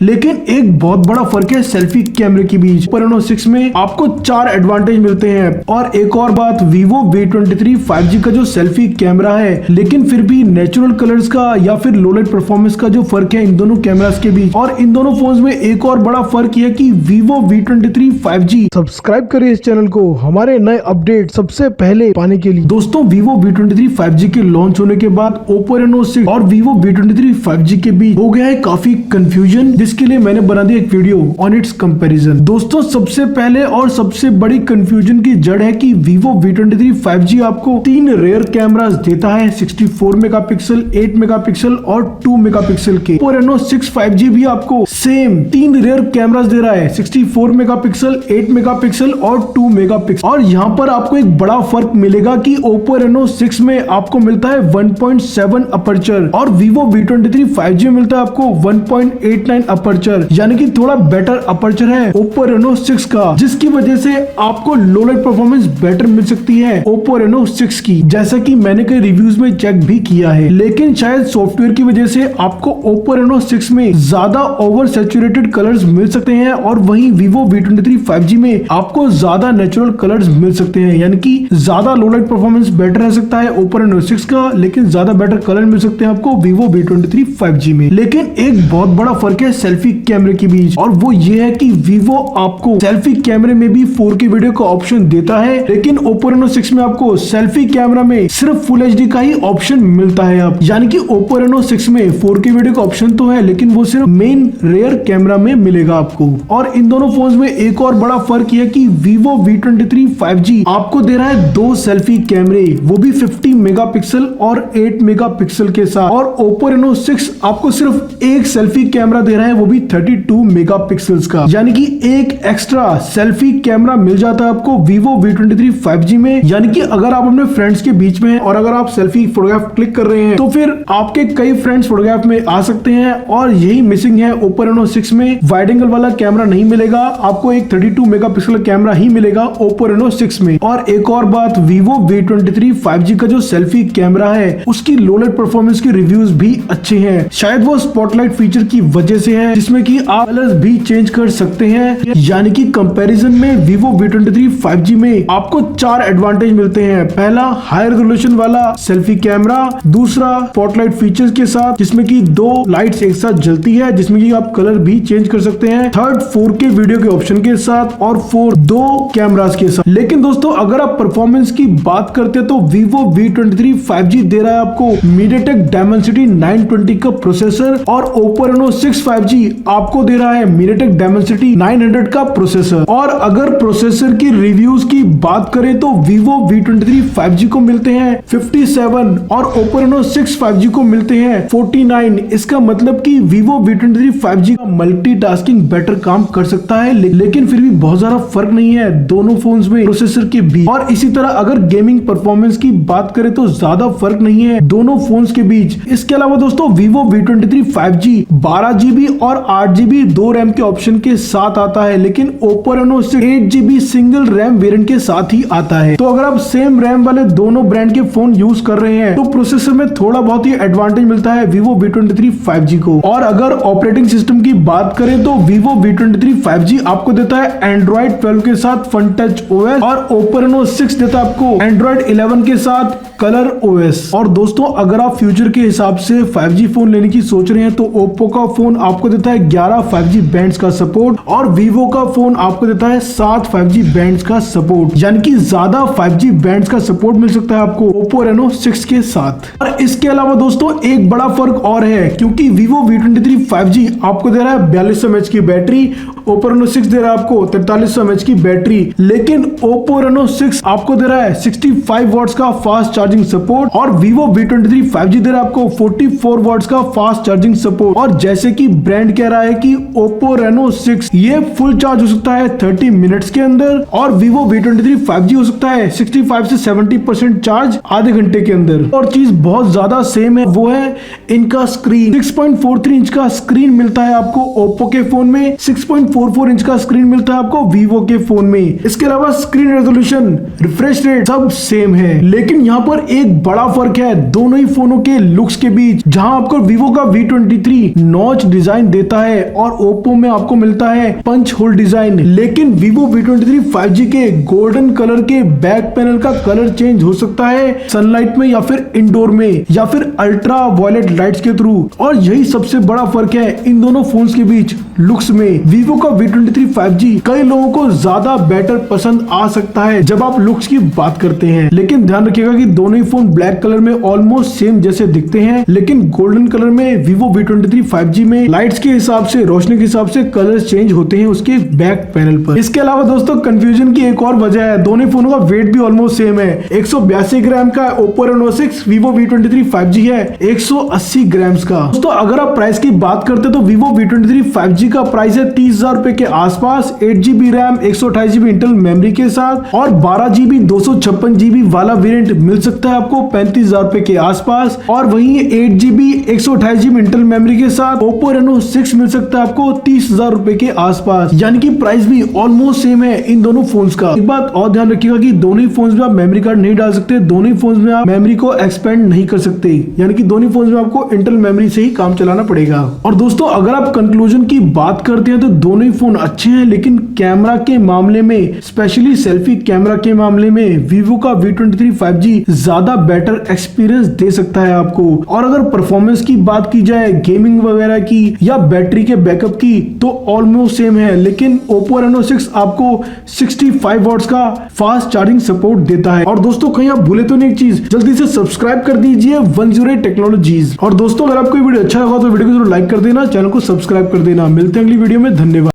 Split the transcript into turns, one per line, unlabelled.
लेकिन एक बहुत बड़ा फर्क है सेल्फी कैमरे के बीच। Oppo Reno 6 में आपको 4 एडवांटेज मिलते हैं। और एक और बात, Vivo V23 5G का जो सेल्फी कैमरा है, लेकिन फिर भी नेचुरल कलर्स का या फिर लो लाइट परफॉर्मेंस का जो फर्क है इन दोनों कैमरास के बीच। और इन दोनों फोन्स में एक और बड़ा फर्क यह कि Vivo V23 5G। सब्सक्राइब करिए इस चैनल को हमारे नए अपडेट सबसे पहले पाने के लिए। दोस्तों, Vivo V23 5G के लॉन्च होने के बाद Oppo Reno 6 और Vivo V23 5G के बीच हो गया है काफी कंफ्यूजन, जिसके लिए मैंने बना दिया एक वीडियो ऑन इट्स कंपैरिजन। दोस्तों, सबसे पहले और सबसे बड़ी कंफ्यूजन की जड़ है कि Vivo V23 5G आपको 3 रेयर कैमरास देता है, 64 मेगापिक्सल, 8 मेगापिक्सल और 2 मेगापिक्सल के। Oppo Reno 6 5G भी आपको सेम 3 रेयर कैमरास दे रहा है, 64 मेगापिक्सल, 8 मेगापिक्सल और 2 मेगापिक्सल। और यहाँ पर आपको एक बड़ा फर्क मिलेगा कि Oppo Reno 6 में आपको मिलता है 1.7 अपर्चर और Vivo V23 5G में मिलता है आपको 1.89 अपर्चर, यानी कि थोड़ा बेटर अपर्चर है Oppo Reno 6 का, जिसकी वजह से आपको लो लाइट परफॉर्मेंस बेटर मिल सकती है Oppo Reno 6 की, जैसा कि मैंने कई रिव्यूज में चेक भी किया है। लेकिन शायद सॉफ्टवेयर की वजह से आपको Oppo Reno 6 में ज्यादा ओवर सैचुरेटेड कलर्स मिल सकते हैं और वहीं Vivo V23 5G में आपको ज्यादा नेचुरल कलर्स मिल सकते हैं, यानी कि ज्यादा लो लाइट परफॉर्मेंस बेटर रह सकता है Oppo Reno 6 का, लेकिन ज्यादा बेटर कलर मिल सकते हैं आपको Vivo V23 5G में। लेकिन एक बहुत बड़ा फर्क है सेल्फी कैमरे के बीच, और वो ये है कि Vivo आपको सेल्फी कैमरे में भी 4K वीडियो का ऑप्शन देता है, लेकिन Oppo Reno 6 में आपको सेल्फी कैमरा में सिर्फ फुल HD का ही ऑप्शन मिलता है। आप यानी कि Oppo Reno 6 में 4K वीडियो का ऑप्शन तो है, लेकिन वो सिर्फ मेन रेयर कैमरा में मिलेगा आपको। और इन दोनों फोन्स में एक और बड़ा फर्क यह कि Vivo V23 5G आपको दे रहा है 2 सेल्फी कैमरे, वो भी 50 मेगापिक्सल और 8 मेगापिक्सल के साथ। और Oppo Reno 6 आपको सिर्फ एक सेल्फी कैमरा दे रहा है, वो भी 32 मेगापिक्सल्स का, यानी कि एक एक्स्ट्रा सेल्फी कैमरा मिल जाता है आपको Vivo V23 5G में। यानी कि अगर आप अपने फ्रेंड्स के बीच में हैं और अगर आप सेल्फी फोटोग्राफ क्लिक कर रहे हैं तो फिर आपके कई फ्रेंड्स फोटोग्राफ में आ सकते हैं। और यही मिसिंग है Oppo Reno 6 में, वाइड एंगल वाला कैमरा नहीं मिलेगा आपको, एक 32 मेगापिक्सल कैमरा ही मिलेगा Oppo Reno 6 में। और एक और बात, Vivo V23 5G का जो सेल्फी कैमरा है उसकी लो लाइट परफॉर्मेंस के रिव्यूज भी अच्छे हैं, शायद वो स्पॉटलाइट फीचर की वजह से है, जिसमें कि आप कलर्स भी चेंज कर सकते हैं। यानी कि कंपैरिजन में Vivo V23 5G में आपको 4 एडवांटेज मिलते हैं। पहला, हाई रेजोल्यूशन वाला सेल्फी कैमरा, दूसरा स्पॉटलाइट फीचर्स के साथ जिसमें कि 2 लाइट्स एक साथ जलती है, जिसमें कि आप कलर भी चेंज कर सकते हैं, थर्ड 4K वीडियो के ऑप्शन के साथ, और 2 कैमरास के साथ। लेकिन दोस्तों, अगर आप परफॉर्मेंस की बात करते हैं तो Vivo V23 5G दे रहा है आपको MediaTek Dimensity 920 का प्रोसेसर, और Oppo Reno 6 5G आपको दे रहा है MediaTek Dimensity 900 का प्रोसेसर। और अगर प्रोसेसर की रिव्यूज की बात करें तो Vivo V23 5G को मिलते हैं 57 और Oppo Reno 6 5G को मिलते हैं 49। इसका मतलब कि Vivo V23 5G का मल्टीटास्किंग बेटर काम कर सकता है, लेकिन फिर भी बहुत ज्यादा फर्क नहीं है दोनों फोन्स में प्रोसेसर के बीच। और इसी तरह अगर गेमिंग परफॉर्मेंस की बात करें तो ज्यादा फर्क नहीं है दोनों फोन्स के बीच। इसके अलावा दोस्तों, Vivo V23 5G 12GB और 8GB 2 रैम के ऑप्शन के साथ आता है, लेकिन Oppo Reno 6 8GB single RAM variant के साथ ही आता है। तो अगर आप सेम रैम वाले दोनों ब्रांड के फोन यूज कर रहे हैं तो प्रोसेसर में थोड़ा बहुत ही एडवांटेज मिलता है Vivo V23 5G को। और अगर ऑपरेटिंग सिस्टम की बात करें तो Vivo V23 5G आपको देता है Android 12 के साथ Fun Touch OS, और Oppo Reno 6 देता है आपको Android 11 के साथ Color OS। और दोस्तों, अगर आप फ्यूचर के हिसाब से 5G फोन लेने की सोच रहे हैं तो Oppo का फोन आपको देता है 11 5G बैंड्स का सपोर्ट, और Vivo का फोन आपको देता है 7 5G बैंड्स का सपोर्ट, यानी कि ज्यादा 5G बैंड्स का सपोर्ट मिल सकता है आपको Oppo Reno 6 के साथ। और इसके अलावा दोस्तों, एक बड़ा फर्क और है, क्योंकि Vivo V23 5G आपको दे रहा है 4200 mAh की बैटरी, Oppo Reno 6 दे रहा है आपको 4300 mAh की बैटरी, लेकिन Oppo Reno 6 आपको दे रहा है 65 वॉट्स का फास्ट चार्जिंग सपोर्ट, और Vivo V23 5G दे रहा है आपको 44 वॉट्स का फास्ट चार्जिंग सपोर्ट। और जैसे कि ब्रांड कह रहा है कि Oppo Reno 6 ये फुल चार्ज हो सकता है 30 मिनट्स के अंदर, और Vivo V23 5G हो सकता है 65 से 70% चार्ज आधे घंटे के अंदर। और चीज बहुत ज्यादा सेम है, वो है इनका स्क्रीन। 6.43 इंच का स्क्रीन मिलता है आपको Oppo के फोन में, 6.3 6.44 इंच का स्क्रीन मिलता है आपको वीवो के फोन में। इसके अलावा स्क्रीन रेजोल्यूशन, रिफ्रेश रेट सब सेम है, लेकिन यहाँ पर एक बड़ा फर्क है दोनों ही फोनों के लुक्स के बीच। जहां आपको वीवो का V23 नॉच डिजाइन देता है और ओप्पो में आपको मिलता है पंच होल डिजाइन। लेकिन वीवो V23 5G के गोल्डन कलर के बैक पैनल का कलर चेंज हो सकता है सनलाइट में या फिर इंडोर में या फिर अल्ट्रा वायलेट लाइट्स के थ्रू, और यही सबसे बड़ा फर्क है इन दोनों फोन्स के बीच लुक्स में। वीवो का V23 5G कई लोगों को ज्यादा बेटर पसंद आ सकता है जब आप लुक्स की बात करते हैं, लेकिन ध्यान रखिएगा कि दोनों ही फोन ब्लैक कलर में ऑलमोस्ट सेम जैसे दिखते हैं, लेकिन गोल्डन कलर में वीवो V23 5G में लाइट्स के हिसाब से, रोशनी के हिसाब से कलर चेंज होते हैं उसके बैक पैनल पर। इसके अलावा दोस्तों कंफ्यूजन की एक और वजह है, दोनों फोनों का वेट भी ऑलमोस्ट सेम है। 182 ग्राम का Oppo Reno 6, Vivo V23 5G है 180 ग्राम का। दोस्तों अगर आप प्राइस की बात करते तो वीवो V23 5G का प्राइस है 30,000 रुपए के आसपास। 8GB RAM 128GB internal memory के साथ और 12GB 256GB वाला वेरिएंट मिल सकता है आपको 35,000 रुपए के आसपास, और वहीं 8GB 128GB इंटरनल मेमोरी के साथ ओप्पो Reno 6 मिल सकता है आपको 30,000 रुपए के आसपास। यानी कि प्राइस भी ऑलमोस्ट सेम है इन दोनों फोन्स का। एक बात और ध्यान रखिएगा कि दोनों ही फोन्स में आप मेमोरी कार्ड नहीं डाल सकते, दोनों ही फोन्स में आप मेमोरी को एक्सपेंड नहीं कर सकते, यानी कि दोनों फोन्स में आपको इंटरनल मेमोरी से ही काम चलाना पड़ेगा। और दोस्तों अगर आप कंक्लूजन की बात करते हैं तो दोनों ही फोन अच्छे हैं, लेकिन कैमरा के मामले में, स्पेशली सेल्फी कैमरा के मामले में वीवो का V23 5G ज्यादा बेटर एक्सपीरियंस दे सकता है आपको। और अगर परफॉर्मेंस की बात की जाए, गेमिंग वगैरह की या बैटरी के बैकअप की, तो ऑलमोस्ट सेम है, लेकिन ओप्पो Reno 6 आपको 65 वॉट्स का फास्ट चार्जिंग सपोर्ट देता है। और दोस्तों कहीं आप भूले तो नहीं एक चीज, जल्दी से सब्सक्राइब कर दीजिए 108 टेक्नोलॉजीज। और दोस्तों अगर आपको वीडियो अच्छा लगा तो वीडियो को जरूर लाइक कर देना, चैनल को सब्सक्राइब कर देना। मिलते हैं अगली वीडियो में, धन्यवाद।